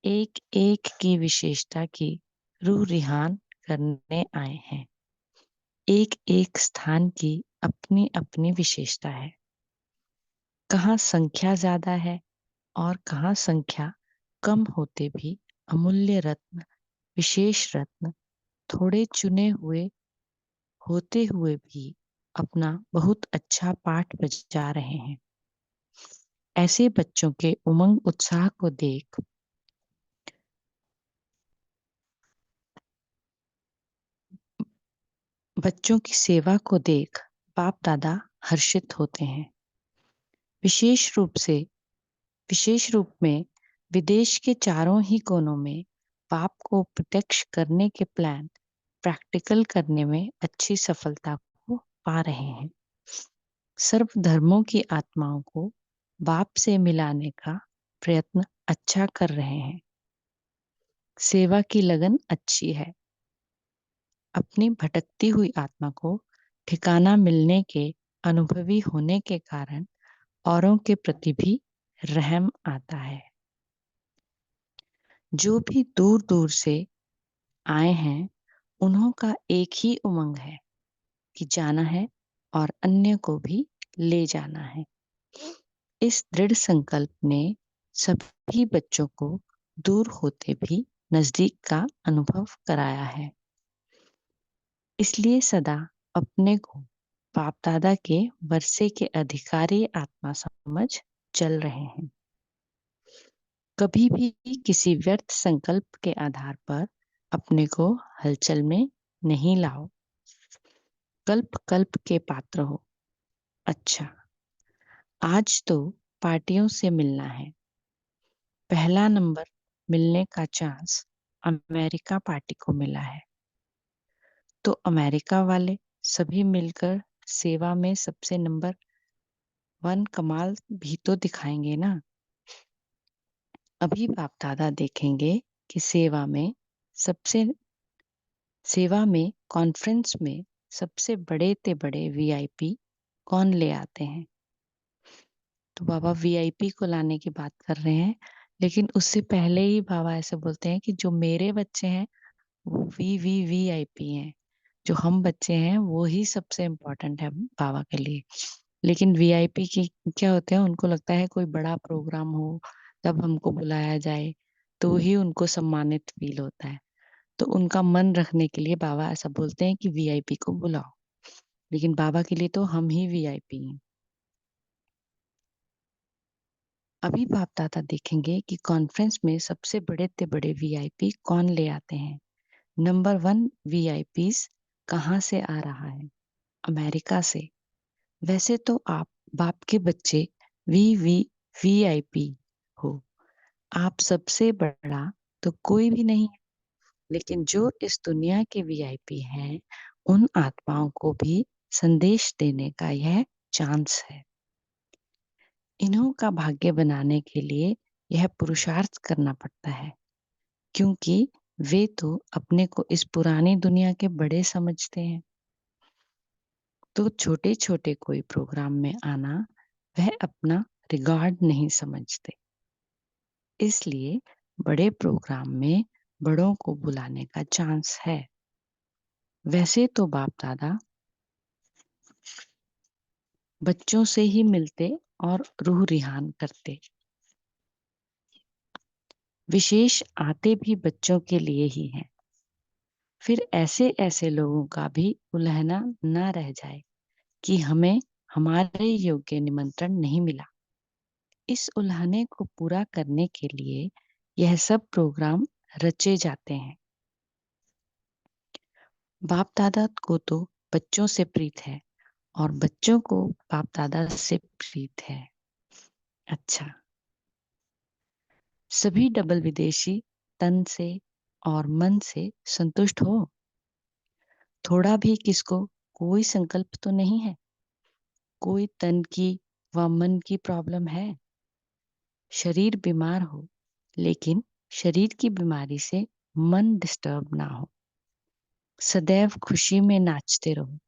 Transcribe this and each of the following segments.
एक एक की विशेषता की रूह रिहान करने आए हैं। एक एक स्थान की अपनी अपनी विशेषता है। कहाँ संख्या ज्यादा है और कहाँ संख्या कम होते भी अमूल्य रत्न, विशेष रत्न थोड़े चुने हुए होते हुए भी अपना बहुत अच्छा पाठ बजा रहे हैं। ऐसे बच्चों के उमंग उत्साह को देख बच्चों की सेवा को देख बाप दादा हर्षित होते हैं। विशेष रूप से विशेष रूप में विदेश के चारों ही कोनों में बाप को प्रत्यक्ष करने के प्लान प्रैक्टिकल करने में अच्छी सफलता को पा रहे हैं। सर्व धर्मों की आत्माओं को बाप से मिलाने का प्रयत्न अच्छा कर रहे हैं। सेवा की लगन अच्छी है। अपनी भटकती हुई आत्मा को ठिकाना मिलने के अनुभवी होने के कारण औरों के प्रति भी रहम आता है। जो भी दूर दूर से आए हैं उन्हों का एक ही उमंग है कि जाना है और अन्य को भी ले जाना है। इस दृढ़ संकल्प ने सभी बच्चों को दूर होते भी नजदीक का अनुभव कराया है। इसलिए सदा अपने को बाप दादा के वर्षे के अधिकारी आत्मा समझ चल रहे हैं। कभी भी किसी व्यर्थ संकल्प के आधार पर अपने को हलचल में नहीं लाओ। कल्प कल्प के पात्र हो। अच्छा, आज तो पार्टियों से मिलना है। पहला नंबर मिलने का चांस अमेरिका पार्टी को मिला है। तो अमेरिका वाले सभी मिलकर सेवा में सबसे नंबर 1 कमाल भी तो दिखाएंगे ना। अभी बाप दादा देखेंगे कि सेवा में कॉन्फ्रेंस में सबसे बड़े ते बड़े वीआईपी कौन ले आते हैं। तो बाबा वीआईपी को लाने की बात कर रहे हैं, लेकिन उससे पहले ही बाबा ऐसे बोलते हैं कि जो मेरे बच्चे हैं वो वीवीवीआईपी हैं। जो हम बच्चे हैं वो ही सबसे इम्पोर्टेंट है बाबा के लिए। लेकिन वीआईपी की क्या होते हैं, उनको लगता है कोई बड़ा प्रोग्राम हो तब हमको बुलाया जाए तो ही उनको सम्मानित फील होता है। तो उनका मन रखने के लिए बाबा ऐसा बोलते हैं कि वीआईपी को बुलाओ। लेकिन बाबा के लिए तो हम ही वीआईपी हैं। अभी बाप दादा देखेंगे कि कॉन्फ्रेंस में सबसे बड़े से बड़े वीआईपी कौन ले आते हैं। नंबर 1 वीआईपीस कहाँ से आ रहा है? अमेरिका से। वैसे तो आप बाप के बच्चे वीआईपी हो। आप सबसे बड़ा तो कोई भी नहीं है, लेकिन जो इस दुनिया के वीआईपी हैं उन आत्माओं को भी संदेश देने का यह चांस है। इन्हों का भाग्य बनाने के लिए यह पुरुषार्थ करना पड़ता है, क्योंकि वे तो अपने को इस पुरानी दुनिया के बड़े समझते हैं। तो छोटे छोटे कोई प्रोग्राम में आना वह अपना रिगार्ड नहीं समझते। इसलिए बड़े प्रोग्राम में बड़ों को बुलाने का चांस है। वैसे तो बाप दादा बच्चों से ही मिलते और रूह रिहान करते। विशेष आते भी बच्चों के लिए ही हैं। फिर ऐसे ऐसे लोगों का भी उल्हना न रह जाए कि हमें हमारे योग्य निमंत्रण नहीं मिला। इस उल्हाने को पूरा करने के लिए यह सब प्रोग्राम रचे जाते हैं। बाप दादा को तो बच्चों से प्रीत है और बच्चों को बाप दादा से प्रीत है। अच्छा, सभी डबल विदेशी तन से और मन से संतुष्ट हो। थोड़ा भी किसको कोई संकल्प तो नहीं है। कोई तन की व मन की प्रॉब्लम है। शरीर बीमार हो, लेकिन शरीर की बीमारी से मन डिस्टर्ब ना हो। सदैव खुशी में नाचते रहो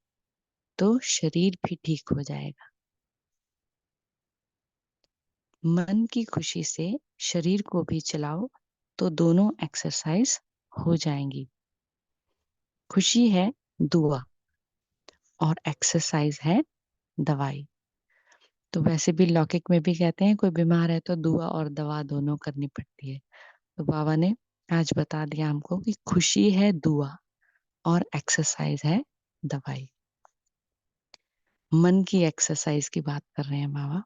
तो शरीर भी ठीक हो जाएगा। मन की खुशी से शरीर को भी चलाओ तो दोनों एक्सरसाइज हो जाएंगी। खुशी है दुआ और एक्सरसाइज है दवाई। तो वैसे भी लौकिक में भी कहते हैं कोई बीमार है तो दुआ और दवा दोनों करनी पड़ती है। तो बाबा ने आज बता दिया हमको कि खुशी है दुआ और एक्सरसाइज है दवाई। मन की एक्सरसाइज की बात कर रहे हैं बाबा।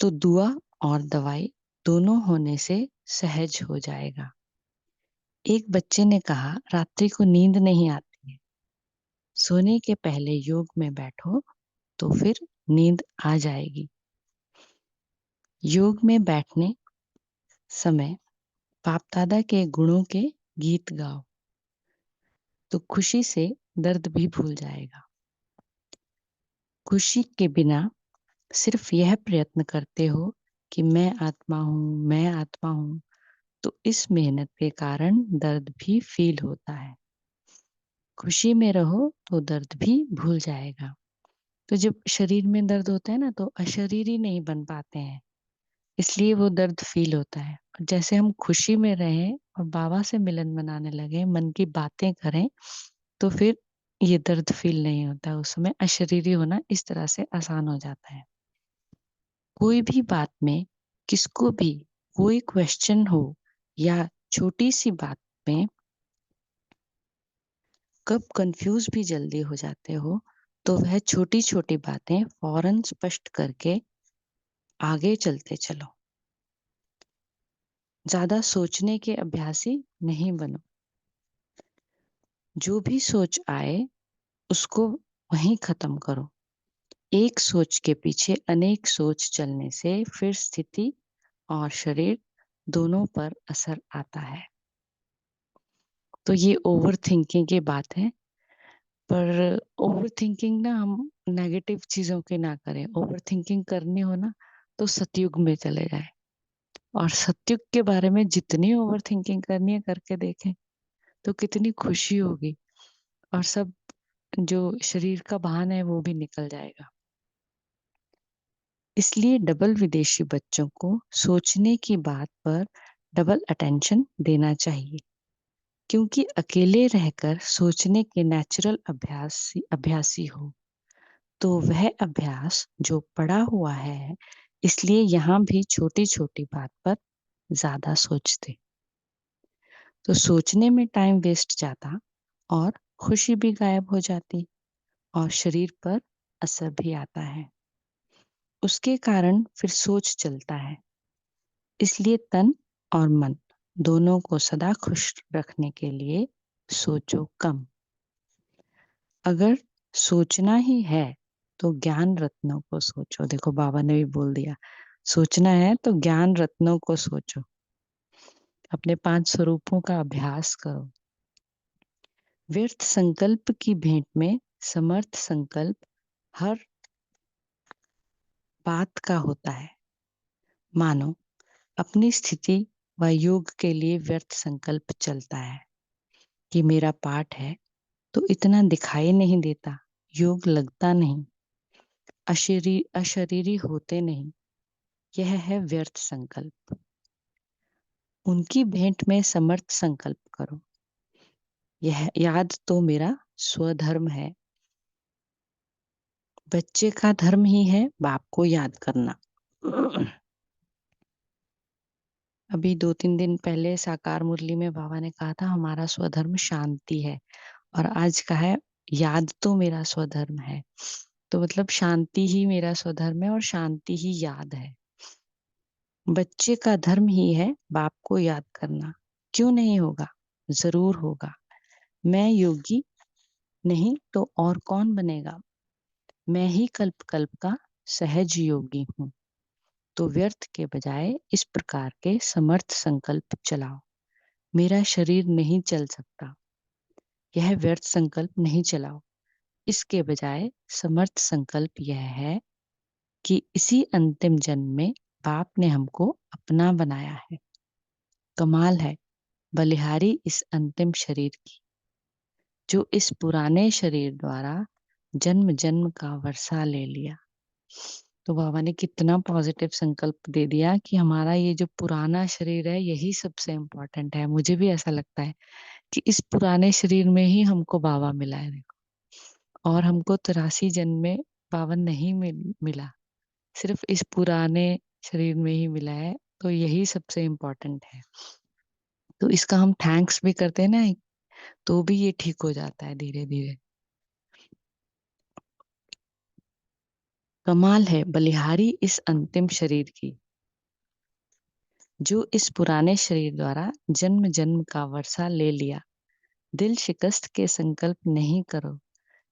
तो दुआ और दवाई दोनों होने से सहज हो जाएगा। एक बच्चे ने कहा रात्रि को नींद नहीं आती है। सोने के पहले योग में बैठो तो फिर नींद आ जाएगी। योग में बैठने समय बाप दादा के गुणों के गीत गाओ तो खुशी से दर्द भी भूल जाएगा। खुशी के बिना सिर्फ यह प्रयत्न करते हो कि मैं आत्मा हूं, तो इस मेहनत के कारण दर्द भी फील होता है। खुशी में रहो तो दर्द भी भूल जाएगा। तो जब शरीर में दर्द होता है ना तो अशरीरी नहीं बन पाते हैं, इसलिए वो दर्द फील होता है। और जैसे हम खुशी में रहें और बाबा से मिलन मनाने लगे, मन की बातें करें, तो फिर ये दर्द फील नहीं होता। उस समय अशरीरी होना इस तरह से आसान हो जाता है। कोई भी बात में किसको भी कोई क्वेश्चन हो या छोटी सी बात में कब कंफ्यूज भी जल्दी हो जाते हो, तो वह छोटी छोटी बातें फौरन स्पष्ट करके आगे चलते चलो। ज्यादा सोचने के अभ्यासी नहीं बनो। जो भी सोच आए उसको वहीं खत्म करो। एक सोच के पीछे अनेक सोच चलने से फिर स्थिति और शरीर दोनों पर असर आता है। तो ये ओवर थिंकिंग की बात है। पर ओवर थिंकिंग ना हम नेगेटिव चीजों की ना करें। ओवर थिंकिंग करनी हो ना तो सतयुग में चले जाए, और सतयुग के बारे में जितनी ओवर थिंकिंग करनी है करके देखें तो कितनी खुशी होगी, और सब जो शरीर का भान है वो भी निकल जाएगा। इसलिए डबल विदेशी बच्चों को सोचने की बात पर डबल अटेंशन देना चाहिए, क्योंकि अकेले रहकर सोचने के नेचुरल अभ्यासी हो तो वह अभ्यास जो पड़ा हुआ है, इसलिए यहाँ भी छोटी छोटी बात पर ज्यादा सोचते। तो सोचने में टाइम वेस्ट जाता और खुशी भी गायब हो जाती और शरीर पर असर भी आता है। उसके कारण फिर सोच चलता है। इसलिए तन और मन दोनों को सदा खुश रखने के लिए सोचो कम। अगर सोचना ही है तो ज्ञान रत्नों को सोचो। देखो बाबा ने भी बोल दिया, सोचना है तो ज्ञान रत्नों को सोचो। अपने 5 स्वरूपों का अभ्यास करो। व्यर्थ संकल्प की भेंट में समर्थ संकल्प हर बात का होता है। मानो अपनी स्थिति व योग के लिए व्यर्थ संकल्प चलता है कि मेरा पाठ है तो इतना दिखाई नहीं देता, योग लगता नहीं, अशरीरी होते नहीं। यह है व्यर्थ संकल्प। उनकी भेंट में समर्थ संकल्प करो। यह याद तो मेरा स्वधर्म है। बच्चे का धर्म ही है बाप को याद करना। अभी 2-3 दिन पहले साकार मुरली में बाबा ने कहा था हमारा स्वधर्म शांति है, और आज कहा है याद तो मेरा स्वधर्म है। तो मतलब शांति ही मेरा स्वधर्म है और शांति ही याद है। बच्चे का धर्म ही है बाप को याद करना। क्यों नहीं होगा? जरूर होगा। मैं योगी नहीं तो और कौन बनेगा? मैं ही कल्प कल्प का सहज योगी हूँ। तो व्यर्थ के बजाय इस प्रकार के समर्थ संकल्प चलाओ। मेरा शरीर नहीं चल सकता, यह व्यर्थ संकल्प नहीं चलाओ। इसके बजाय समर्थ संकल्प यह है कि इसी अंतिम जन्म में बाप ने हमको अपना बनाया है। कमाल है बलिहारी इस अंतिम शरीर की, जो इस पुराने शरीर द्वारा जन्म जन्म का वर्षा ले लिया। तो बाबा ने कितना पॉजिटिव संकल्प दे दिया कि हमारा ये जो पुराना शरीर है यही सबसे इम्पोर्टेंट है। मुझे भी ऐसा लगता है कि इस पुराने शरीर में ही हमको बाबा मिला है, देखो। और हमको 83 जन्म में बाबा नहीं मिला, सिर्फ इस पुराने शरीर में ही मिला है। तो यही सबसे इम्पोर्टेंट है। तो इसका हम थैंक्स भी करते हैं ना, तो भी ये ठीक हो जाता है धीरे धीरे। कमाल है बलिहारी इस अंतिम शरीर की, जो इस पुराने शरीर द्वारा जन्म जन्म का वर्षा ले लिया। दिल शिकस्त के संकल्प नहीं करो,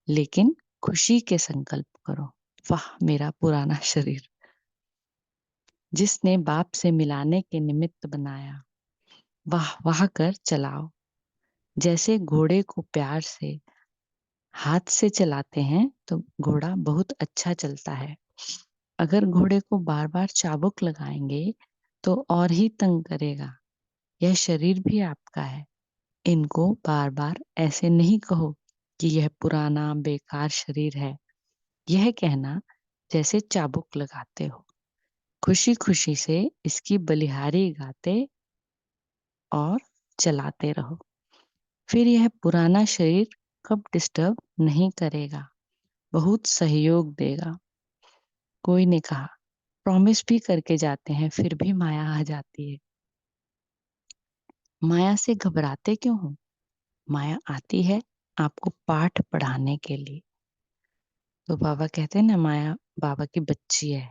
लेकिन खुशी के संकल्प करो। वाह मेरा पुराना शरीर, जिसने बाप से मिलाने के निमित्त बनाया। वाह वाह कर चलाओ, जैसे घोड़े को प्यार से हाथ से चलाते हैं तो घोड़ा बहुत अच्छा चलता है। अगर घोड़े को बार बार चाबुक लगाएंगे तो और ही तंग करेगा। यह शरीर भी आपका है। इनको बार बार ऐसे नहीं कहो कि यह पुराना बेकार शरीर है। यह कहना जैसे चाबुक लगाते हो। खुशी खुशी से इसकी बलिहारी गाते और चलाते रहो। फिर यह पुराना शरीर कब डिस्टर्ब नहीं करेगा, बहुत सहयोग देगा। कोई ने कहा, प्रॉमिस भी करके जाते हैं फिर भी माया आ जाती है। माया से घबराते क्यों हो? माया आती है आपको पाठ पढ़ाने के लिए। तो बाबा कहते हैं ना, माया बाबा की बच्ची है।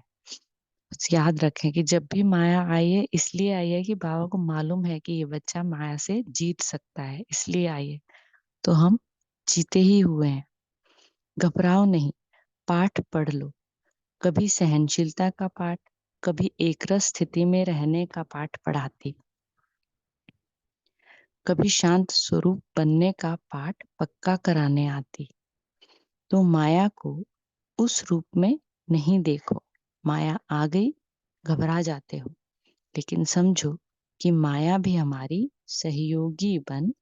बस याद रखें कि जब भी माया आई है इसलिए आई है कि बाबा को मालूम है कि ये बच्चा माया से जीत सकता है, इसलिए आई है। तो हम जीते ही हुए हैं। घबराओ नहीं, पाठ पढ़ लो। कभी सहनशीलता का पाठ, कभी एकरस स्थिति में रहने का पाठ पढ़ाती, कभी शांत स्वरूप बनने का पाठ पक्का कराने आती। तो माया को उस रूप में नहीं देखो। माया आ गई, घबरा जाते हो, लेकिन समझो कि माया भी हमारी सहयोगी बन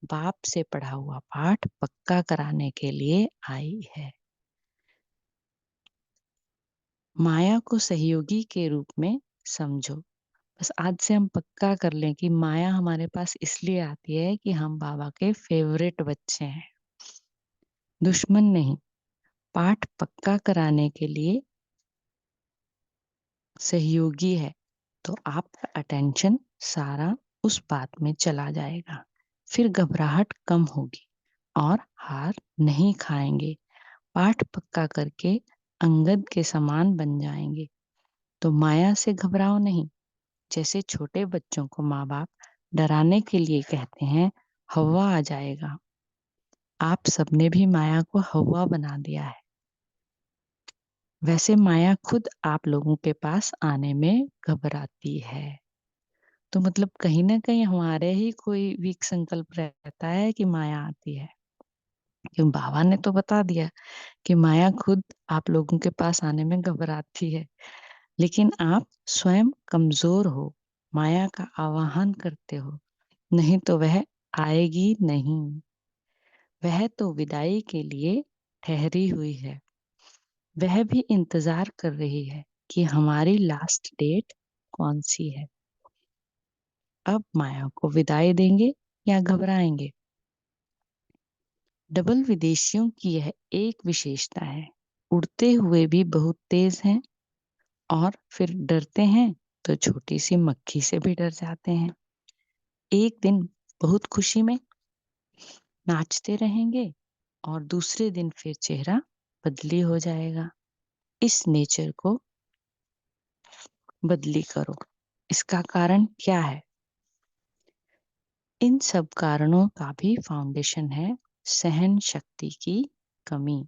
बाप से पढ़ा हुआ पाठ पक्का कराने के लिए आई है। माया को सहयोगी के रूप में समझो। बस आज से हम पक्का कर लें कि माया हमारे पास इसलिए आती है कि हम बाबा के फेवरेट बच्चे हैं, दुश्मन नहीं। पाठ पक्का कराने के लिए सहयोगी है, तो आपका अटेंशन सारा उस बात में चला जाएगा। फिर घबराहट कम होगी और हार नहीं खाएंगे। पाठ पक्का करके अंगद के समान बन जाएंगे। तो माया से घबराओ नहीं। जैसे छोटे बच्चों को माँ बाप डराने के लिए कहते हैं हवा आ जाएगा, आप सबने भी माया को हवा बना दिया है। वैसे माया खुद आप लोगों के पास आने में घबराती है। तो मतलब कहीं ना कहीं हमारे ही कोई वीक संकल्प रहता है कि माया आती है। क्यों, बाबा ने तो बता दिया कि माया खुद आप लोगों के पास आने में घबराती है, लेकिन आप स्वयं कमजोर हो, माया का आवाहन करते हो, नहीं तो वह आएगी नहीं। वह तो विदाई के लिए ठहरी हुई है। वह भी इंतजार कर रही है कि हमारी लास्ट डेट कौन सी है। अब माया को विदाई देंगे या घबराएंगे? डबल विदेशियों की यह एक विशेषता है, उड़ते हुए भी बहुत तेज हैं और फिर डरते हैं तो छोटी सी मक्खी से भी डर जाते हैं। एक दिन बहुत खुशी में नाचते रहेंगे और दूसरे दिन फिर चेहरा बदली हो जाएगा। इस नेचर को बदली करो। इसका कारण क्या है? इन सब कारणों का भी फाउंडेशन है सहन शक्ति की कमी।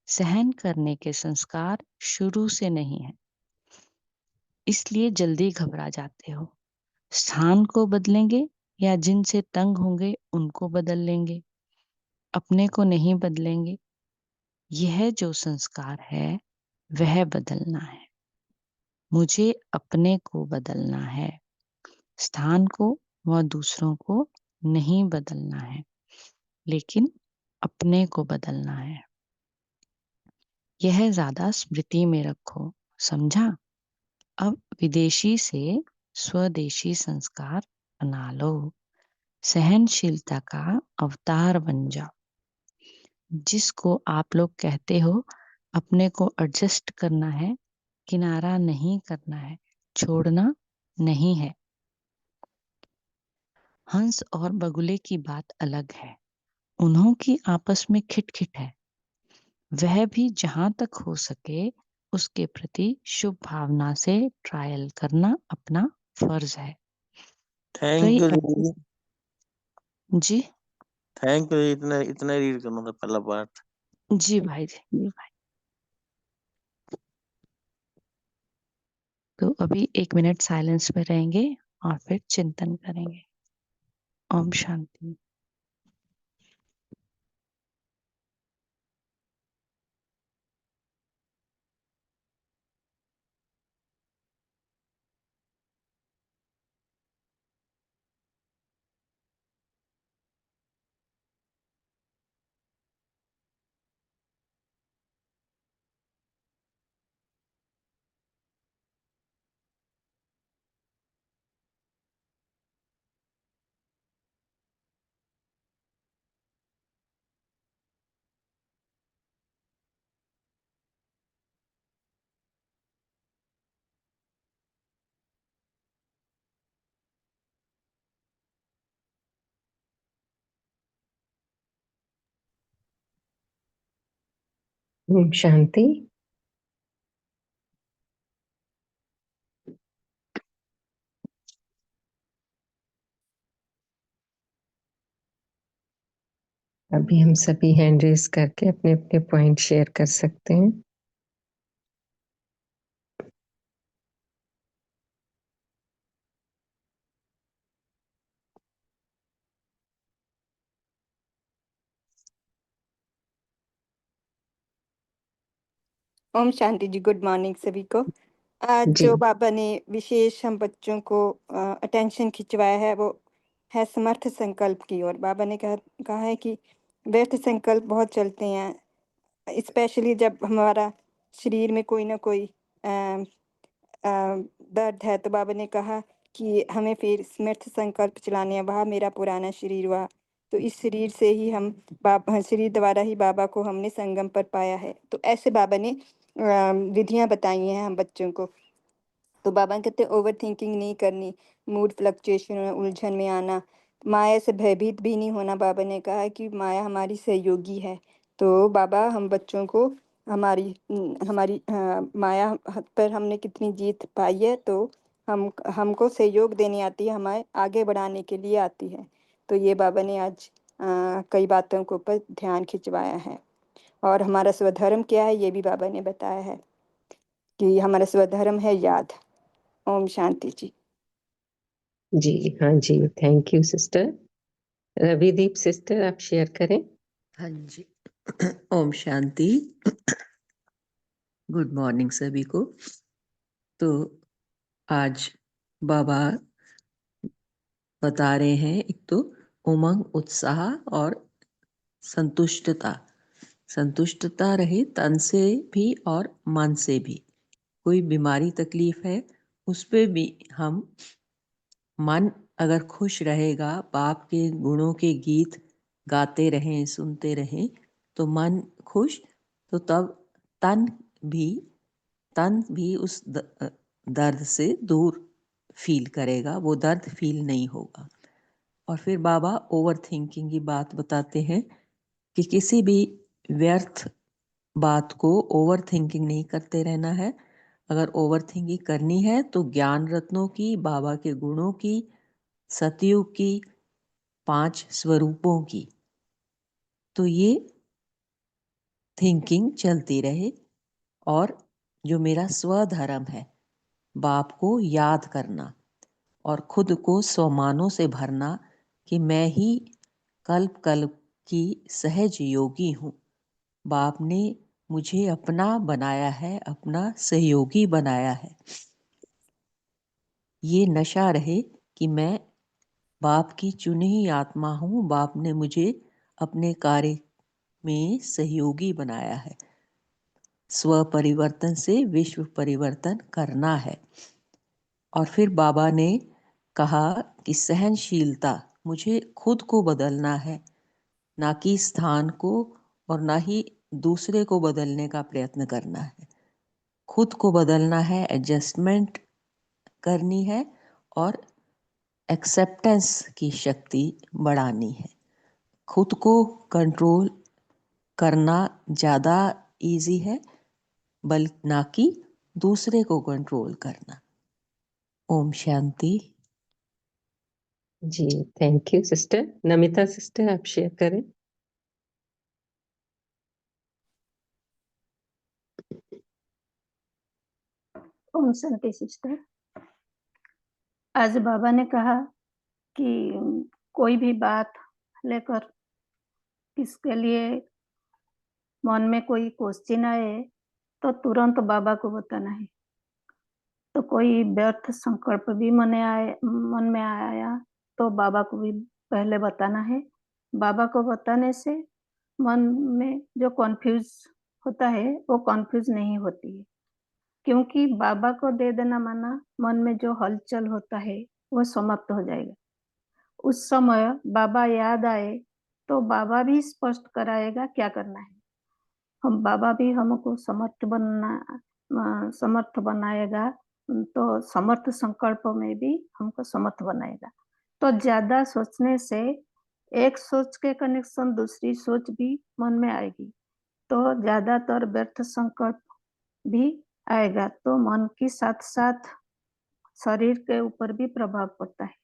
सहन करने के संस्कार शुरू से नहीं है, इसलिए जल्दी घबरा जाते हो। स्थान को बदलेंगे या जिनसे तंग होंगे उनको बदल लेंगे, अपने को नहीं बदलेंगे। यह जो संस्कार है वह बदलना है। मुझे अपने को बदलना है, स्थान को व दूसरों को नहीं बदलना है, लेकिन अपने को बदलना है। यह ज्यादा स्मृति में रखो। समझा? अब विदेशी से स्वदेशी संस्कार अपना लो। सहनशीलता का अवतार बन जाओ। जिसको आप लोग कहते हो अपने को एडजस्ट करना है, किनारा नहीं करना है, छोड़ना नहीं है। हंस और बगुले की बात अलग है। उन्हों की आपस में खिटखिट है। वह भी जहां तक हो सके उसके प्रति शुभ भावना से ट्रायल करना अपना फर्ज है। थैंक रही यू दीदी। जी थैंक यू, इतना इतना रीड करना था पहला पार्ट। जी भाई जी भाई। तो अभी 1 मिनट साइलेंस में रहेंगे और फिर चिंतन करेंगे। ओम शांति। ओम शांति। अभी हम सभी हैंड रेस करके अपने अपने पॉइंट शेयर कर सकते हैं। ओम शांति जी। गुड मॉर्निंग सभी को। आज जी जो बाबा ने विशेष हम बच्चों को अटेंशन खिंचवाया है वो है समर्थ संकल्प की ओर। बाबा ने कहा है कि व्यर्थ संकल्प बहुत चलते हैं, स्पेशली जब हमारा शरीर में कोई ना कोई अ, दर्द है। तो बाबा ने कहा कि हमें फिर समर्थ संकल्प चलाने हैं। वह मेरा पुराना शरीर हुआ, तो इस शरीर से ही हम बाबा, शरीर द्वारा ही बाबा को हमने संगम पर पाया है। तो ऐसे बाबा ने विधियां बताई हैं हम बच्चों को। तो बाबा कहते हैं ओवर थिंकिंग नहीं करनी, मूड फ्लक्चुएशन में, उलझन में आना, माया से भयभीत भी नहीं होना। बाबा ने कहा है कि माया हमारी सहयोगी है। तो बाबा हम बच्चों को हमारी हमारी माया पर हमने कितनी जीत पाई है, तो हमको सहयोग देने आती है, हमें आगे बढ़ाने के लिए आती है। तो ये बाबा ने आज कई बातों के ऊपर ध्यान खिंचवाया है। और हमारा स्वधर्म क्या है ये भी बाबा ने बताया है कि हमारा स्वधर्म है याद। ओम शांति जी। जी हाँ जी, thank you sister. Ravideep sister आप शेयर करें। हाँ जी। ओम शांति। गुड मॉर्निंग सभी को। तो आज बाबा बता रहे हैं, एक तो उमंग, उत्साह और संतुष्टता। संतुष्टता रहे तन से भी और मन से भी। कोई बीमारी तकलीफ है उस पे भी हम, मन अगर खुश रहेगा, बाप के गुणों के गीत गाते रहें, सुनते रहें, तो मन खुश, तो तब तन भी उस दर्द से दूर फील करेगा, वो दर्द फील नहीं होगा। और फिर बाबा ओवर थिंकिंग की बात बताते हैं कि किसी भी व्यर्थ बात को ओवर थिंकिंग नहीं करते रहना है। अगर ओवर थिंकिंग करनी है तो ज्ञान रत्नों की, बाबा के गुणों की, सतयुग की, 5 स्वरूपों की, तो ये थिंकिंग चलती रहे। और जो मेरा स्वधर्म है, बाप को याद करना और खुद को स्वमानों से भरना कि मैं ही कल्प कल्प की सहज योगी हूँ। बाप ने मुझे अपना बनाया है, अपना सहयोगी बनाया है। ये नशा रहे कि मैं बाप की चुनी हुई आत्मा हूँ, बाप ने मुझे अपने कार्य में सहयोगी बनाया है। स्व परिवर्तन से विश्व परिवर्तन करना है। और फिर बाबा ने कहा कि सहनशीलता, मुझे खुद को बदलना है, ना कि स्थान को और ना ही दूसरे को बदलने का प्रयत्न करना है। खुद को बदलना है, एडजस्टमेंट करनी है और एक्सेप्टेंस की शक्ति बढ़ानी है। खुद को कंट्रोल करना ज़्यादा इजी है बल्कि ना कि दूसरे को कंट्रोल करना। ओम शांति। जी thank you sister. Namita sister आप शेयर करें। ओम शांति सिस्टर। आज बाबा ने कहा कि कोई भी बात लेकर किसके लिए मन में कोई क्वेश्चन आए तो तुरंत बाबा को बताना है। तो कोई व्यर्थ संकल्प भी मन में आया तो बाबा को भी पहले बताना है। बाबा को बताने से मन में जो कॉन्फ्यूज होता है वो कॉन्फ्यूज नहीं होती है, क्योंकि बाबा को दे देना माना मन में जो हलचल होता है वो समाप्त हो जाएगा। उस समय बाबा याद आए तो बाबा भी स्पष्ट कराएगा क्या करना है। हम बाबा भी हमको समर्थ बनाएगा, तो समर्थ संकल्प में भी हमको समर्थ बनाएगा। तो ज्यादा सोचने से एक सोच के कनेक्शन दूसरी सोच भी मन में आएगी, तो ज्यादातर व्यर्थ संकल्प भी आएगा, तो मन के साथ साथ शरीर के ऊपर भी प्रभाव पड़ता है।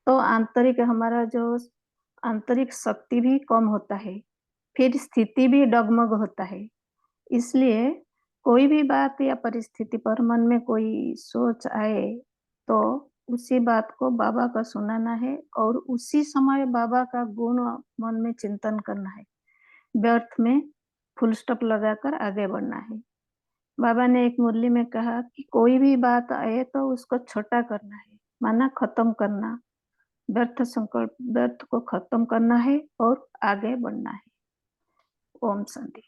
तो आंतरिक हमारा जो आंतरिक शक्ति भी कम होता है, फिर स्थिति भी डगमग होता है। इसलिए कोई भी बात या परिस्थिति पर मन में कोई सोच आए तो उसी बात को बाबा का सुनाना है और उसी समय बाबा का गुण मन में चिंतन करना है। व्यर्थ में फुल स्टॉप लगाकर आगे बढ़ना है। बाबा ने एक मुरली में कहा कि कोई भी बात आए तो उसको छोटा करना है, माना खत्म करना। व्यर्थ संकल्प, व्यर्थ को खत्म करना है और आगे बढ़ना है। ओम शांति।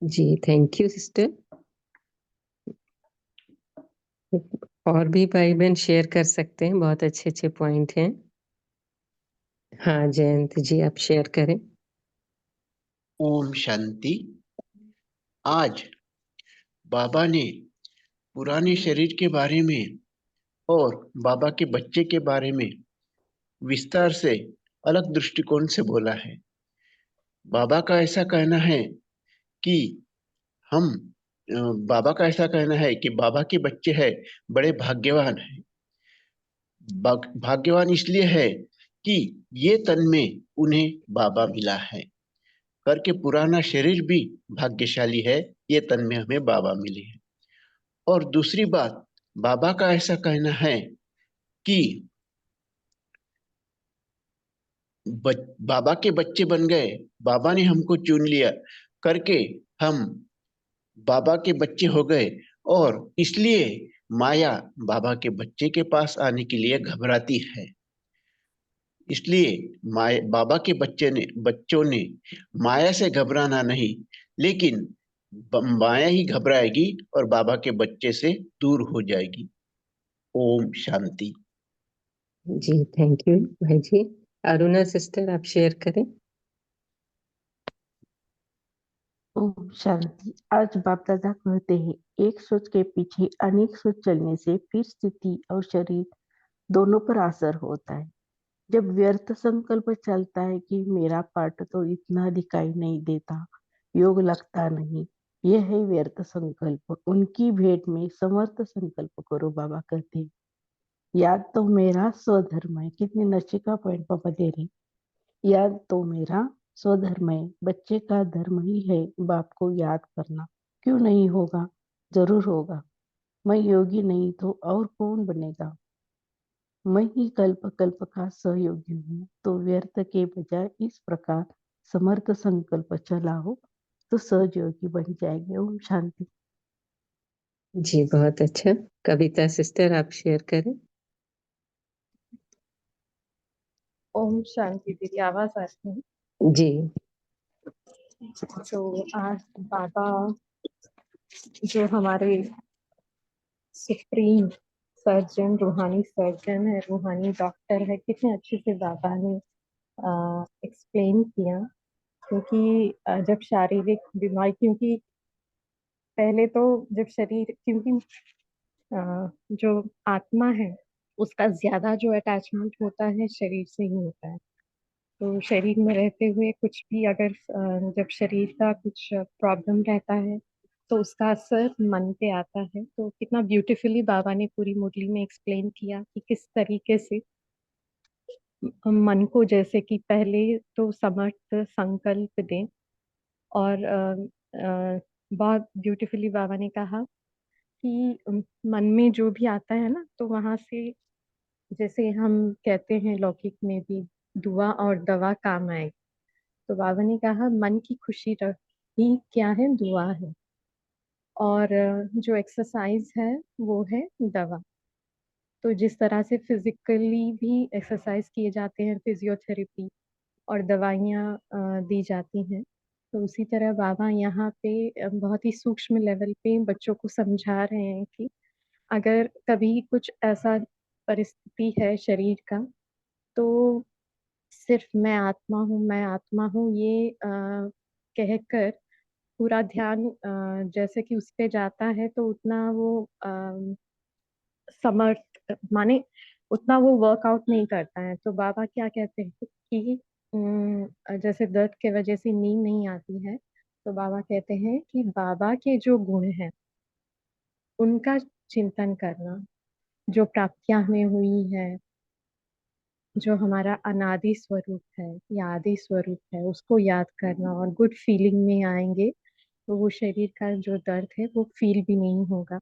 जी थैंक यू सिस्टर। और भी भाई बहन शेयर कर सकते हैं, बहुत अच्छे अच्छे पॉइंट हैं। हाँ जयंत जी आप शेयर करें। ओम शांति। आज बाबा ने पुराने शरीर के बारे में और बाबा के बच्चे के बारे में विस्तार से अलग दृष्टिकोण से बोला है। बाबा का ऐसा कहना है कि बाबा का ऐसा कहना है कि बाबा के बच्चे हैं बड़े भाग्यवान हैं। भाग्यवान इसलिए है कि ये तन में उन्हें बाबा मिला है, करके पुराना शरीर भी भाग्यशाली है, ये तन में हमें बाबा मिले हैं। और दूसरी बात, बाबा का ऐसा कहना है कि बाबा के बच्चे बन गए, बाबा ने हमको चुन लिया करके हम बाबा के बच्चे हो गए, और इसलिए माया बाबा के बच्चे के पास आने के लिए घबराती है। इसलिए बाबा के बच्चों ने माया से घबराना नहीं, लेकिन माया ही घबराएगी और बाबा के बच्चे से दूर हो जाएगी। ओम शांति। जी थैंक यू भाई जी। अरुणा सिस्टर आप शेयर करें। ओम शांति। आज बाप दादा कहते हैं, एक सोच के पीछे अनेक सोच चलने से फिर स्थिति और शरीर दोनों पर असर होता है। जब व्यर्थ संकल्प चलता है कि मेरा पार्ट तो इतना दिखाई नहीं देता, योग लगता नहीं, यह है व्यर्थ संकल्प। उनकी भेंट में समर्थ संकल्प करो, बाबा कहते हैं। याद तो मेरा स्वधर्म है। कितने नशे का पॉइंट पापा दे रहे। याद तो मेरा स्वधर्म है, बच्चे का धर्म ही है बाप को याद करना। क्यों नहीं होगा, जरूर होगा। मैं योगी नहीं तो और कौन बनेगा। मैं ही कल्प कल्प का सहयोगी हूँ। तो व्यर्थ के बजाय इस प्रकार समर्थ संकल्प चलाओ तो सहयोगी बन जाएंगे। ओम शांति। जी बहुत अच्छा। कविता सिस्टर आप शेयर करें। ओम शांति दीदी, आवाज आ रही है? जी तो आज बाबा जो हमारे सुप्रीम सर्जन, रूहानी सर्जन है, रूहानी डॉक्टर है, कितने अच्छे से बाबा ने एक्सप्लेन किया। क्योंकि जब शारीरिक बीमारी, क्योंकि पहले तो जब शरीर, क्योंकि जो आत्मा है उसका ज्यादा जो अटैचमेंट होता है शरीर से ही होता है। तो शरीर में रहते हुए कुछ भी अगर जब शरीर का कुछ प्रॉब्लम रहता है तो उसका असर मन पे आता है। तो कितना ब्यूटीफुली बाबा ने पूरी मुरली में एक्सप्लेन किया कि किस तरीके से मन को, जैसे कि पहले तो समर्थ संकल्प दें। और बहुत ब्यूटीफुली बाबा ने कहा कि मन में जो भी आता है ना, तो वहां से, जैसे हम कहते हैं लौकिक में भी, दुआ और दवा काम आएगी। तो बाबा ने कहा मन की खुशी ही क्या है, दुआ है। और जो एक्सरसाइज है वो है दवा। तो जिस तरह से फिजिकली भी एक्सरसाइज किए जाते हैं, फिजियोथेरेपी और दवाइयाँ दी जाती हैं, तो उसी तरह बाबा यहाँ पे बहुत ही सूक्ष्म लेवल पे बच्चों को समझा रहे हैं कि अगर कभी कुछ ऐसा परिस्थिति है शरीर का, तो सिर्फ मैं आत्मा हूँ, मैं आत्मा हूँ, ये कहकर पूरा ध्यान जैसे कि उस पे जाता है, तो उतना वो समर्थ माने उतना वो वर्कआउट नहीं करता है। तो बाबा क्या कहते हैं कि जैसे दर्द के वजह से नींद नहीं आती है, तो बाबा कहते हैं कि बाबा के जो गुण हैं उनका चिंतन करना, जो प्राप्तियां हमें हुई है, जो हमारा अनादि स्वरूप है या आदि स्वरूप है, उसको याद करना और गुड फीलिंग में आएंगे, तो वो शरीर का जो दर्द है वो फील भी नहीं होगा।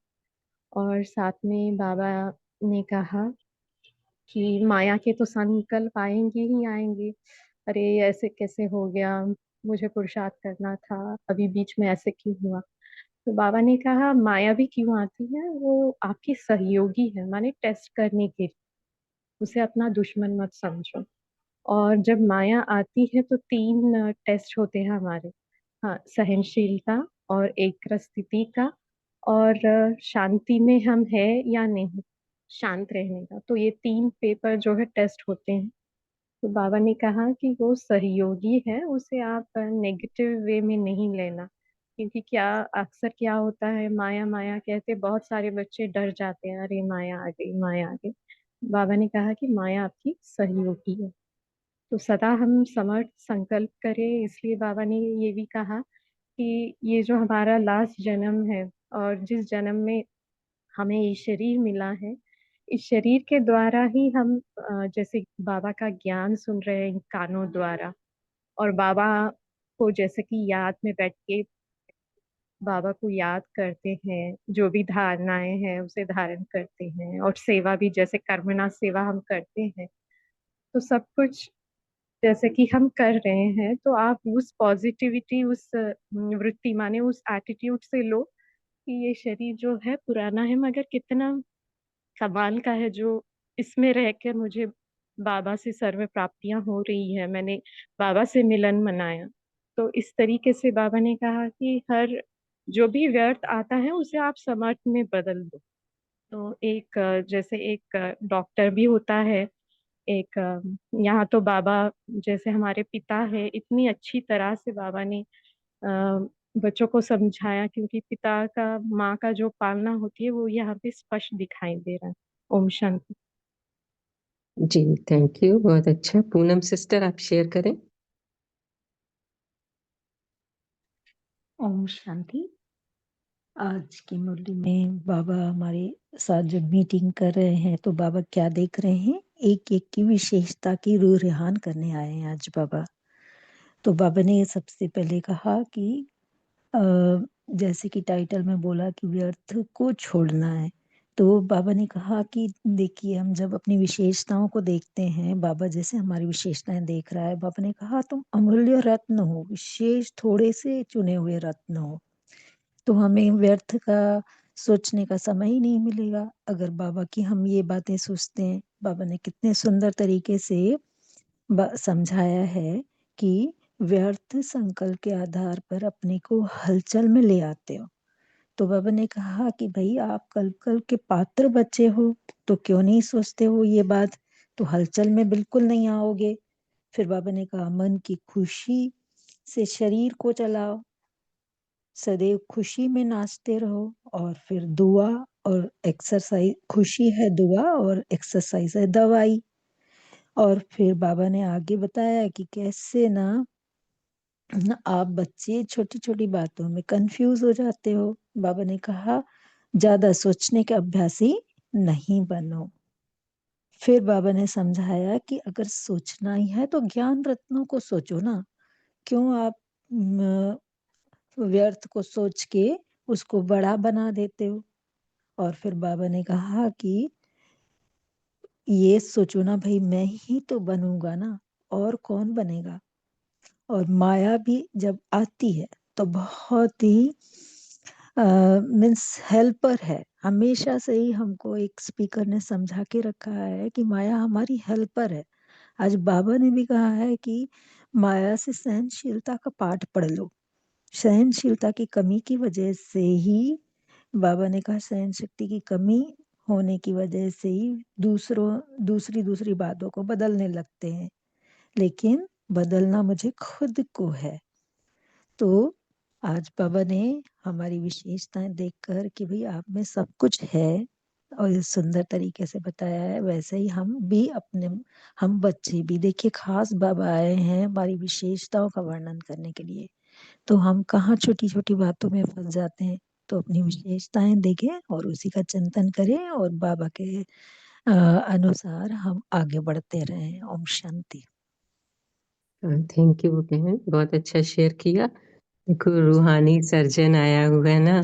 और साथ में बाबा ने कहा कि माया के तो संकल्प आएंगे ही आएंगे। अरे ऐसे कैसे हो गया, मुझे पुरुषार्थ करना था, अभी बीच में ऐसे क्यों हुआ। तो बाबा ने कहा माया भी क्यों आती है, वो आपकी सहयोगी है, माने टेस्ट करने के लिए। उसे अपना दुश्मन मत समझो। और जब माया आती है तो 3 टेस्ट होते हैं हमारे। हाँ, सहनशीलता और एक स्थिति का, और शांति में हम है या नहीं, शांत रहने का। तो ये 3 पेपर जो है टेस्ट होते हैं। तो बाबा ने कहा कि वो सहयोगी है, उसे आप नेगेटिव वे में नहीं लेना। क्योंकि क्या अक्सर क्या होता है, माया माया कहते बहुत सारे बच्चे डर जाते हैं, अरे माया आ गई, माया आ गई। बाबा ने कहा कि माया आपकी सहयोगी है। तो सदा हम समर्थ संकल्प करें। इसलिए बाबा ने ये भी कहा कि ये जो हमारा लास्ट जन्म है, और जिस जन्म में हमें ये शरीर मिला है, इस शरीर के द्वारा ही हम जैसे बाबा का ज्ञान सुन रहे हैं इन कानों द्वारा, और बाबा को जैसे कि याद में बैठ के बाबा को याद करते हैं, जो भी धारणाएं हैं उसे धारण करते हैं, और सेवा भी जैसे कर्मणा सेवा हम करते हैं। तो सब कुछ जैसे कि हम कर रहे हैं, तो आप उस पॉजिटिविटी, उस वृत्ति माने उस एटीट्यूड से लो कि ये शरीर जो है पुराना है, मगर कितना कमाल का है, जो इसमें रह के मुझे बाबा से सर्व प्राप्तियां हो रही है, मैंने बाबा से मिलन मनाया। तो इस तरीके से बाबा ने कहा कि हर जो भी व्यर्थ आता है उसे आप समर्थ में बदल दो। तो एक जैसे एक डॉक्टर भी होता है, एक यहाँ तो बाबा जैसे हमारे पिता है, इतनी अच्छी तरह से बाबा ने बच्चों को समझाया, क्योंकि पिता का, माँ का जो पालना होती है वो यहाँ पे स्पष्ट दिखाई दे रहा है। ओम शांति। जी, थैंक यू, बहुत अच्छा। पूनम सिस्टर, आप शेयर करें। ओम शांति। आज की मुरली में बाबा हमारे साथ जब मीटिंग कर रहे हैं तो बाबा क्या देख रहे हैं, एक एक की विशेषता की रूह रेहान करने आए हैं आज बाबा। तो बाबा ने सबसे पहले कहा कि जैसे कि टाइटल में बोला कि व्यर्थ को छोड़ना है, तो बाबा ने कहा कि देखिए हम जब अपनी विशेषताओं को देखते हैं, बाबा जैसे हमारी विशेषताएं देख रहा है, बाबा ने कहा तुम अमूल्य रत्न हो, विशेष थोड़े से चुने हुए रत्न हो, तो हमें व्यर्थ का सोचने का समय ही नहीं मिलेगा अगर बाबा की हम ये बातें सोचते हैं। बाबा ने कितने सुंदर तरीके से समझाया है कि व्यर्थ संकल्प के आधार पर अपने को हलचल में ले आते हो। तो बाबा ने कहा कि भाई आप कल्प के पात्र बच्चे हो, तो क्यों नहीं सोचते हो ये बात, तो हलचल में बिल्कुल नहीं आओगे। फिर बाबा ने कहा मन की खुशी से शरीर को चलाओ, सदैव खुशी में नाचते रहो, और फिर दुआ और एक्सरसाइज, खुशी है दुआ और एक्सरसाइज है दवाई। और फिर बाबा ने आगे बताया कि कैसे ना आप बच्चे छोटी छोटी बातों में कंफ्यूज हो जाते हो। बाबा ने कहा ज्यादा सोचने के अभ्यासी नहीं बनो। फिर बाबा ने समझाया कि अगर सोचना ही है तो ज्ञान रत्नों को सोचो ना, क्यों आप व्यर्थ को सोच के उसको बड़ा बना देते हो। और फिर बाबा ने कहा कि ये सोचो ना भाई मैं ही तो बनूंगा ना, और कौन बनेगा। और माया भी जब आती है तो बहुत ही मीन्स हेल्पर है। हमेशा से ही हमको एक स्पीकर ने समझा के रखा है कि माया हमारी हेल्पर है। आज बाबा ने भी कहा है कि माया से सहनशीलता का पाठ पढ़ लो। सहनशीलता की कमी की वजह से ही, बाबा ने कहा सहन शक्ति की कमी होने की वजह से ही दूसरी दूसरी बातों को बदलने लगते हैं, लेकिन बदलना मुझे खुद को है। तो आज बाबा ने हमारी विशेषताएं देखकर कि भाई आप में सब कुछ है, और इस सुंदर तरीके से बताया है, वैसे ही हम बच्चे भी देखिए, खास बाबा आए हैं हमारी विशेषताओं का वर्णन करने के लिए। तो हम कहाँ छोटी छोटी बातों में फंस जाते हैं। तो अपनी विशेषताएं देखें और उसी का चिंतन करें, और बाबा के अनुसार हम आगे बढ़ते रहें। ओम शांति। थैंक यू बहन, बहुत अच्छा शेयर किया। देखो रूहानी सर्जन आया हुआ है ना,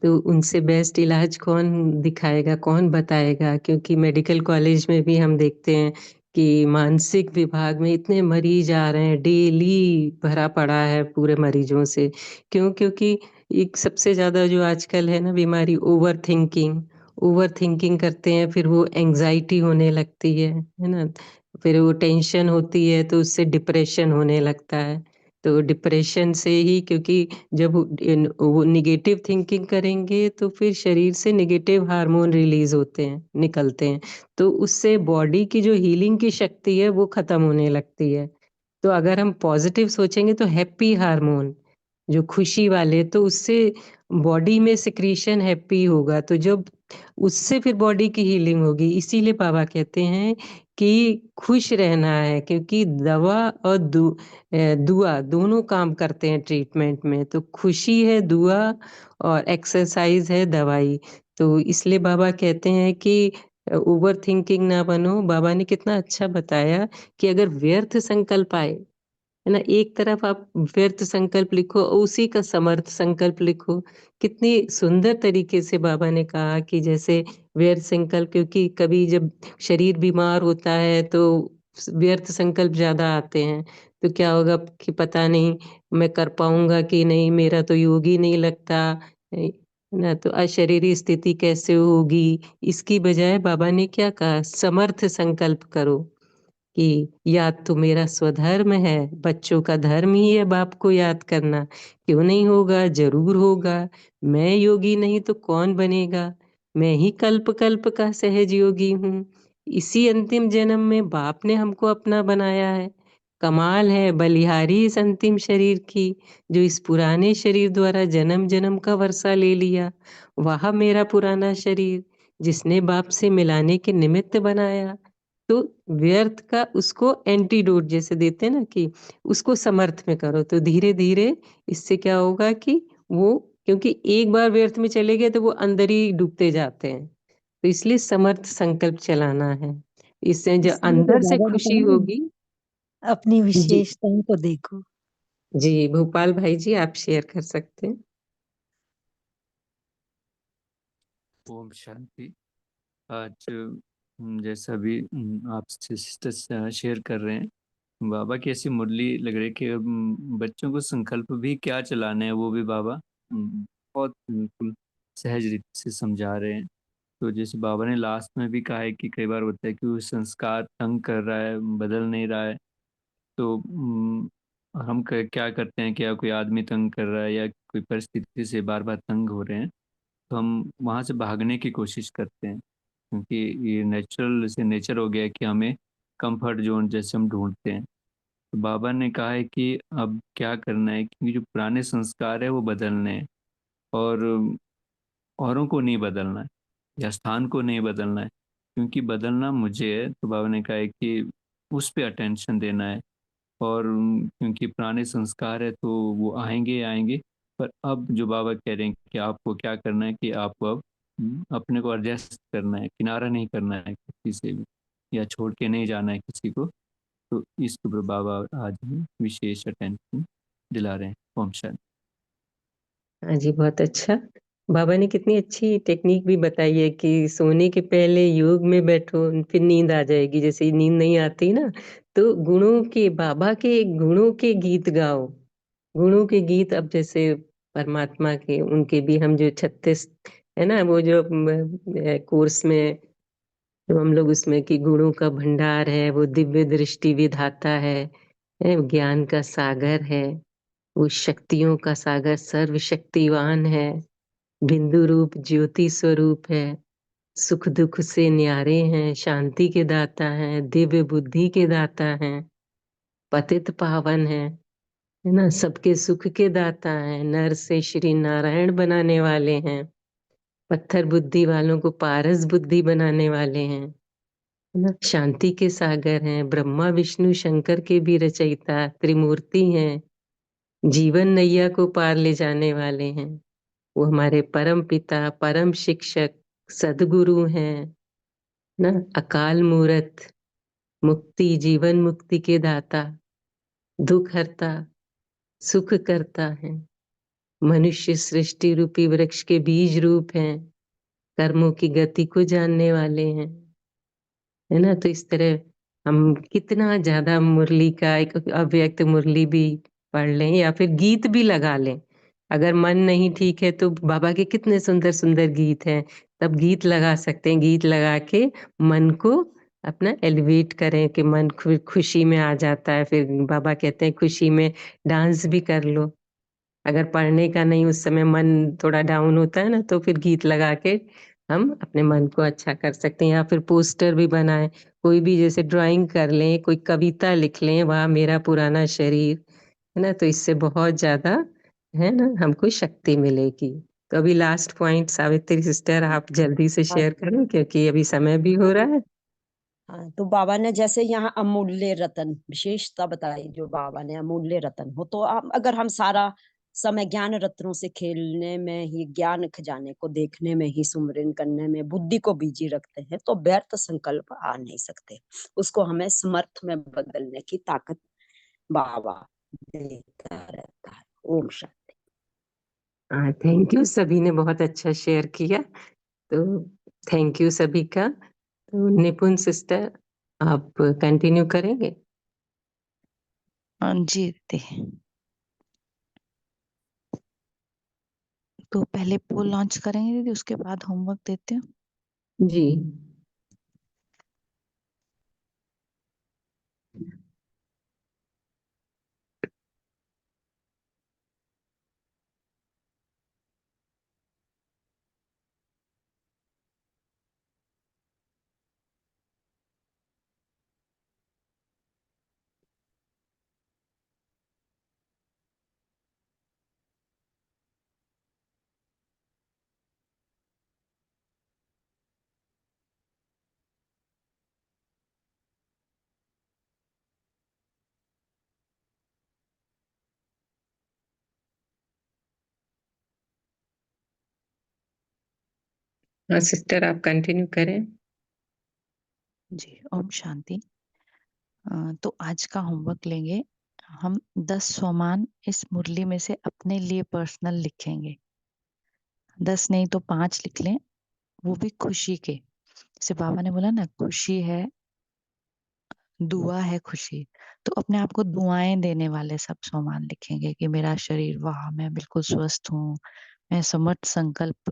तो उनसे बेस्ट इलाज कौन दिखाएगा, कौन बताएगा। क्योंकि मेडिकल कॉलेज में भी हम देखते हैं कि मानसिक विभाग में इतने मरीज आ रहे हैं, डेली भरा पड़ा है पूरे मरीजों से। क्यों? क्योंकि एक सबसे ज्यादा जो आजकल है ना बीमारी, ओवर थिंकिंग करते हैं, फिर वो एंजाइटी होने लगती है ना। फिर वो टेंशन होती है तो उससे डिप्रेशन होने लगता है। तो डिप्रेशन से ही, क्योंकि जब वो निगेटिव थिंकिंग करेंगे तो फिर शरीर से निगेटिव हार्मोन रिलीज होते हैं, निकलते हैं, तो उससे बॉडी की जो हीलिंग की शक्ति है वो खत्म होने लगती है। तो अगर हम पॉजिटिव सोचेंगे तो हैप्पी हार्मोन जो खुशी वाले, तो उससे बॉडी में सिक्रीशन हैप्पी होगा, तो जब उससे फिर बॉडी की हीलिंग होगी। इसीलिए बाबा कहते हैं कि खुश रहना है, क्योंकि दवा और दुआ दोनों काम करते हैं ट्रीटमेंट में। तो खुशी है दुआ और एक्सरसाइज है दवाई। तो इसलिए बाबा कहते हैं कि ओवर थिंकिंग ना बनो। बाबा ने कितना अच्छा बताया कि अगर व्यर्थ संकल्प आए, है ना, एक तरफ आप व्यर्थ संकल्प लिखो और उसी का समर्थ संकल्प लिखो। कितनी सुंदर तरीके से बाबा ने कहा कि जैसे व्यर्थ संकल्प, क्योंकि कभी जब शरीर बीमार होता है तो व्यर्थ संकल्प ज्यादा आते हैं, तो क्या होगा कि पता नहीं मैं कर पाऊंगा कि नहीं, मेरा तो योग ही नहीं लगता, है ना, तो अशरीरी स्थिति कैसे होगी। इसकी बजाय बाबा ने क्या कहा, समर्थ संकल्प करो कि याद तो मेरा स्वधर्म है, बच्चों का धर्म ही है बाप को याद करना। क्यों नहीं होगा, जरूर होगा। मैं योगी नहीं तो कौन बनेगा, मैं ही कल्प कल्प का सहज योगी हूँ। इसी अंतिम जन्म में बाप ने हमको अपना बनाया है। कमाल है बलिहारी इस अंतिम शरीर की, जो इस पुराने शरीर द्वारा जन्म जन्म का वर्षा ले लिया। वह मेरा पुराना शरीर जिसने बाप से मिलाने के निमित्त बनाया। तो व्यर्थ का उसको एंटीडोट जैसे देते हैं ना, कि उसको समर्थ में करो, तो धीरे धीरे इससे क्या होगा कि वो, क्योंकि एक बार व्यर्थ में चले गए तो वो अंदर ही डूबते जाते हैं। तो इसलिए समर्थ संकल्प चलाना है, इससे जो इसलिए तो अंदर से बाबा ने खुशी कहा होगी। ना, अपनी जी विशेषताओं को देखो। जी, भोपाल भाई जी आप शेयर कर सकते हैं। ओम शांति। आज जैसा भी आप सिस्टर शेयर कर रहे हैं, बाबा की ऐसी मुरली लग रही है कि बच्चों को संकल्प भी क्या चलाना है वो भी बाबा बहुत बिल्कुल सहज रीति से समझा रहे हैं। तो जैसे बाबा ने लास्ट में भी कहा है कि कई बार होता है कि वो संस्कार तंग कर रहा है, बदल नहीं रहा है, तो और हम क्या करते हैं, क्या कोई आदमी तंग कर रहा है या कोई परिस्थिति से बार बार तंग हो रहे हैं, तो हम वहाँ से भागने की कोशिश करते हैं, क्योंकि ये नेचुरल से नेचर हो गया है कि हमें कंफर्ट जोन जैसे हम ढूंढते हैं। तो बाबा ने कहा है कि अब क्या करना है, क्योंकि जो पुराने संस्कार है वो बदलने हैं, और औरों को नहीं बदलना है या स्थान को नहीं बदलना है, क्योंकि बदलना मुझे है। तो बाबा ने कहा है कि उस पे अटेंशन देना है, और क्योंकि पुराने संस्कार है तो वो आएंगे आएंगे, पर अब जो बाबा कह रहे हैं कि आपको क्या करना है कि आपको अब अपने को एडजस्ट करना है, किनारा नहीं करना है किसी से भी, या छोड़ के नहीं जाना है किसी को। तो इसके ऊपर बाबा आज हमें विशेष अटेंशन दिला रहे हैं। ओम शांति। हाँ जी, बहुत अच्छा। बाबा ने कितनी अच्छी टेक्निक भी बताई है कि सोने के पहले योग में बैठो, फिर नींद आ जाएगी। जैसे ही नींद नहीं आती ना, तो बाबा के गुणों के गीत गाओ। गुणों के गीत, अब जैसे परमात्मा के, उनके भी हम जो 36 है ना, वो जो कोर्स में जब हम लोग उसमें कि गुणों का भंडार है, वो दिव्य दृष्टि विधाता है, ज्ञान का सागर है, वो शक्तियों का सागर, सर्वशक्तिवान है, बिंदु रूप ज्योति स्वरूप है, सुख दुख से न्यारे हैं, शांति के दाता हैं, दिव्य बुद्धि के दाता हैं, पतित पावन है ना, सबके सुख के दाता हैं, नर से श्री नारायण बनाने वाले हैं, पत्थर बुद्धि वालों को पारस बुद्धि बनाने वाले हैं, है ना, शांति के सागर हैं, ब्रह्मा विष्णु शंकर के भी रचयिता त्रिमूर्ति हैं, जीवन नैया को पार ले जाने वाले हैं। वो हमारे परम पिता, परम शिक्षक, सदगुरु हैं ना, अकाल मूरत, मुक्ति, जीवन मुक्ति के दाता, दुख हरता, सुख करता है, मनुष्य सृष्टि रूपी वृक्ष के बीज रूप हैं, कर्मों की गति को जानने वाले हैं, है ना। तो इस तरह हम कितना ज्यादा मुरली का एक अव्यक्त मुरली भी पढ़ लें या फिर गीत भी लगा लें। अगर मन नहीं ठीक है तो बाबा के कितने सुंदर सुंदर गीत हैं, तब गीत लगा सकते हैं। गीत लगा के मन को अपना एलिवेट करें कि मन खुशी में आ जाता है। फिर बाबा कहते हैं खुशी में डांस भी कर लो। अगर पढ़ने का नहीं उस समय मन थोड़ा डाउन होता है ना, तो फिर गीत लगा के हम अपने मन को अच्छा कर सकते हैं। या फिर पोस्टर भी बनाएं, कोई भी जैसे ड्राइंग कर लें, कोई कविता लिख लें, वाह मेरा पुराना शरीर, है ना। तो इससे बहुत ज्यादा है ना हमको शक्ति मिलेगी। तो अभी लास्ट पॉइंट सावित्री सिस्टर आप जल्दी से हाँ शेयर करें, क्योंकि अभी समय भी हो रहा है। हाँ, तो बाबा ने जैसे यहाँ अमूल्य रतन विशेषता बताई, जो बाबा ने अमूल्य रतन हो, तो अगर हम सारा समय ज्ञान रत्नों से खेलने में ही, ज्ञान खजाने को देखने में ही, सुमरन करने में बुद्धि को बिजी रखते हैं, तो व्यर्थ संकल्प आ नहीं सकते। उसको हमें समर्थ में बदलने की ताकत बाबा देता रहता है। ओम शांति। हाँ, थैंक यू, सभी ने बहुत अच्छा शेयर किया, तो थैंक यू सभी का। तो निपुण सिस्टर आप कंटिन्यू करेंगे? हाँ जी दीदी। तो पहले पोल लॉन्च करेंगे दीदी, उसके बाद होमवर्क देते हैं। जी। हाँ सिस्टर आप कंटिन्यू करें। जी ओम शांति। तो आज का होमवर्क लेंगे हम। 10 स्वमान इस मुरली में से अपने लिए पर्सनल लिखेंगे। 10 नहीं तो 5 लिख लें, वो भी खुशी के। जैसे बाबा ने बोला ना, खुशी है, दुआ है खुशी। तो अपने आप को दुआएं देने वाले सब स्वमान लिखेंगे कि मेरा शरीर, वाह मैं बिल्कुल स्वस्थ हूँ, मैं समर्थ संकल्प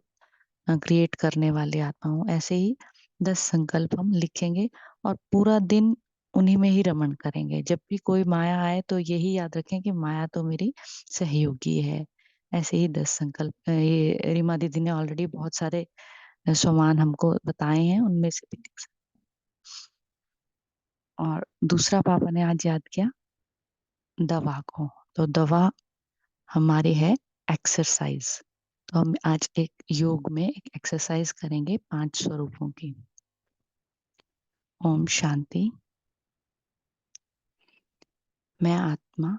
क्रिएट करने वाले आत्मा हूँ। ऐसे ही 10 संकल्प हम लिखेंगे और पूरा दिन उन्हीं में ही रमण करेंगे। जब भी कोई माया आए तो यही याद रखें कि माया तो मेरी सहयोगी है। ऐसे ही 10 संकल्प ये रीमा दीदी ने ऑलरेडी बहुत सारे सोमान हमको बताए हैं, उनमें से भी और दूसरा पापा ने आज याद किया दवा को। तो दवा हमारी है एक्सरसाइज। तो हम आज एक योग में एक एक्सरसाइज करेंगे 5 स्वरूपों की। ओम शांति। मैं आत्मा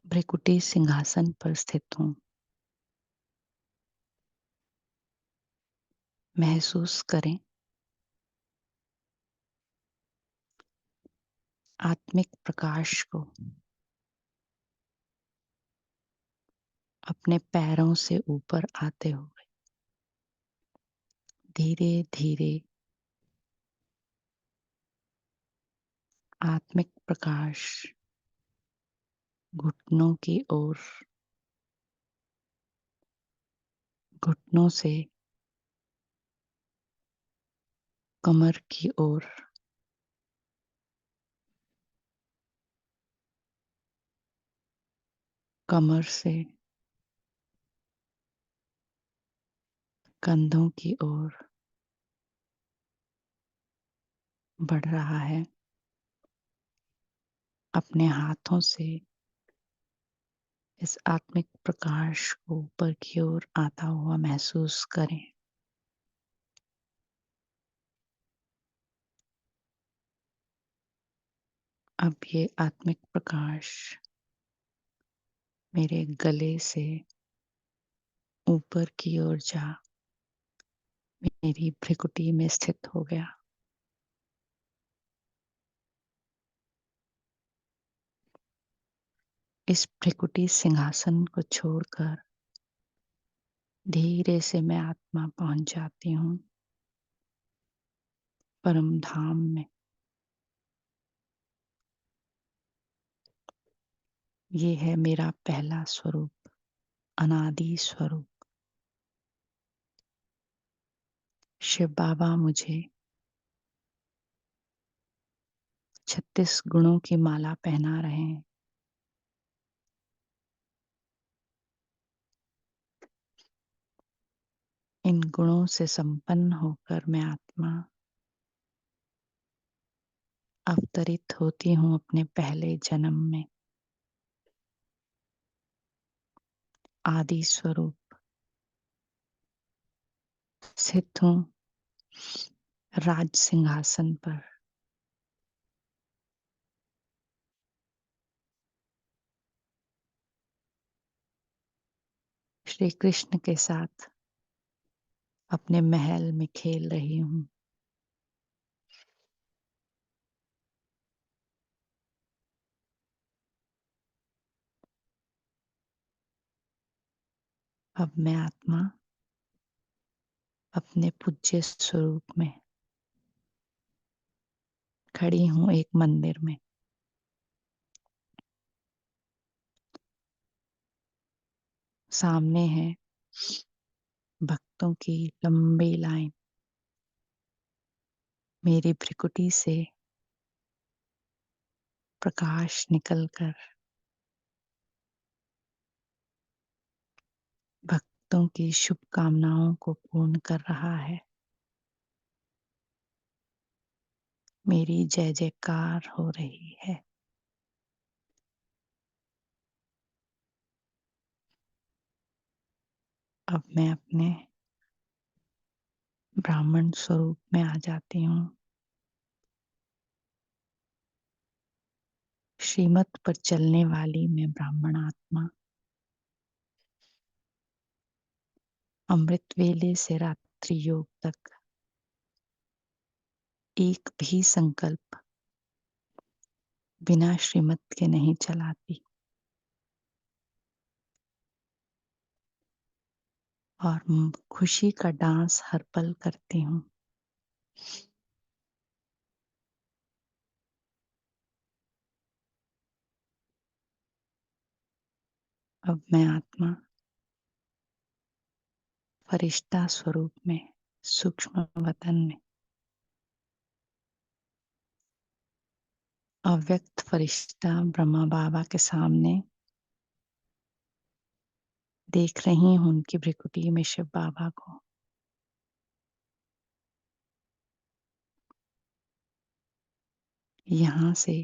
भ्रिकुटी सिंहासन पर स्थित हूँ। महसूस करें आत्मिक प्रकाश को अपने पैरों से ऊपर आते हुए। धीरे धीरे आत्मिक प्रकाश घुटनों की ओर, घुटनों से कमर की ओर, कमर से कंधों की ओर बढ़ रहा है। अपने हाथों से इस आत्मिक प्रकाश को ऊपर की ओर आता हुआ महसूस करें। अब ये आत्मिक प्रकाश मेरे गले से ऊपर की ओर जा मेरी भ्रिकुटी में स्थित हो गया। इस भ्रिकुटी सिंहासन को छोड़कर धीरे से मैं आत्मा पहुंच जाती हूँ परम धाम में। ये है मेरा पहला स्वरूप, अनादि स्वरूप। शिव बाबा मुझे 36 गुणों की माला पहना रहे हैं। इन गुणों से संपन्न होकर मैं आत्मा अवतरित होती हूँ अपने पहले जन्म में। आदि स्वरूप स्थित हूँ राज सिंहासन पर। श्री कृष्ण के साथ अपने महल में खेल रही हूँ। अब मैं आत्मा अपने पूज्य स्वरूप में खड़ी हूँ एक मंदिर में। सामने है भक्तों की लंबी लाइन। मेरी भ्रिकुटी से प्रकाश निकलकर भक्तों की शुभकामनाओं को पूर्ण कर रहा है। मेरी जय जयकार हो रही है। अब मैं अपने ब्राह्मण स्वरूप में आ जाती हूँ। श्रीमत पर चलने वाली मैं ब्राह्मण आत्मा अमृत वेले से रात्रि योग तक एक भी संकल्प बिना श्रीमत के नहीं चलाती और खुशी का डांस हर पल करती हूँ। अब मैं आत्मा फरिश्ता स्वरूप में सूक्ष्म वतन में अव्यक्त फरिश्ता ब्रह्मा बाबा के सामने देख रही हूँ उनकी भ्रिकुटी में शिव बाबा को। यहाँ से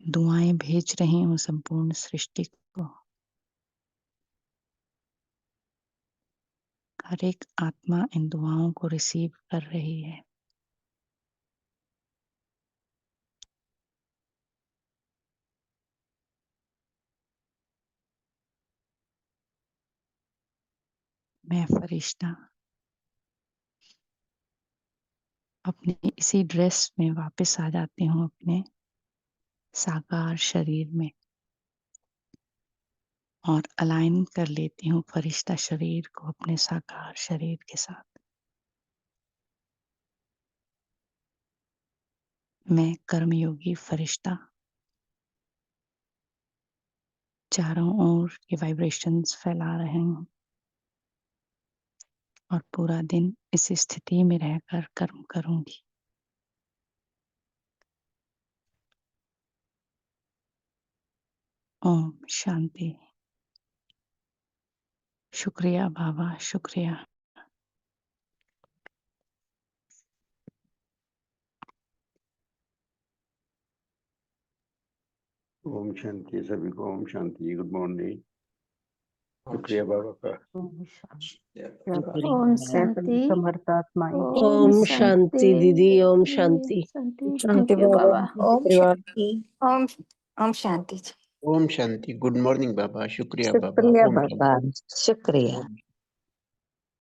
दुआएं भेज रही हूँ संपूर्ण सृष्टि को। हर एक आत्मा इन दुआओं को रिसीव कर रही है। मैं फरिश्ता अपने इसी ड्रेस में वापस आ जाती हूँ अपने साकार शरीर में और अलाइन कर लेती हूँ फरिश्ता शरीर को अपने साकार शरीर के साथ। मैं कर्मयोगी फरिश्ता चारों ओर ये वाइब्रेशंस फैला रहे हूँ और पूरा दिन इस स्थिति में रहकर कर्म करूंगी। ओम शांति। शुक्रिया बाबा, शुक्रिया। ओम शांति सभी को। ओम शांति। Good morning. शुक्रिया बाबा का। ओम शांति। समर्थ आत्माएं। ओम शांति दीदी। ओम शांति। थैंक यू बाबा। ओम शांति। ओम शांति जी। ओम शांति। गुड मॉर्निंग बाबा। शुक्रिया बाबा। शुक्रिया ओम बाबा, शांति। शुक्रिया।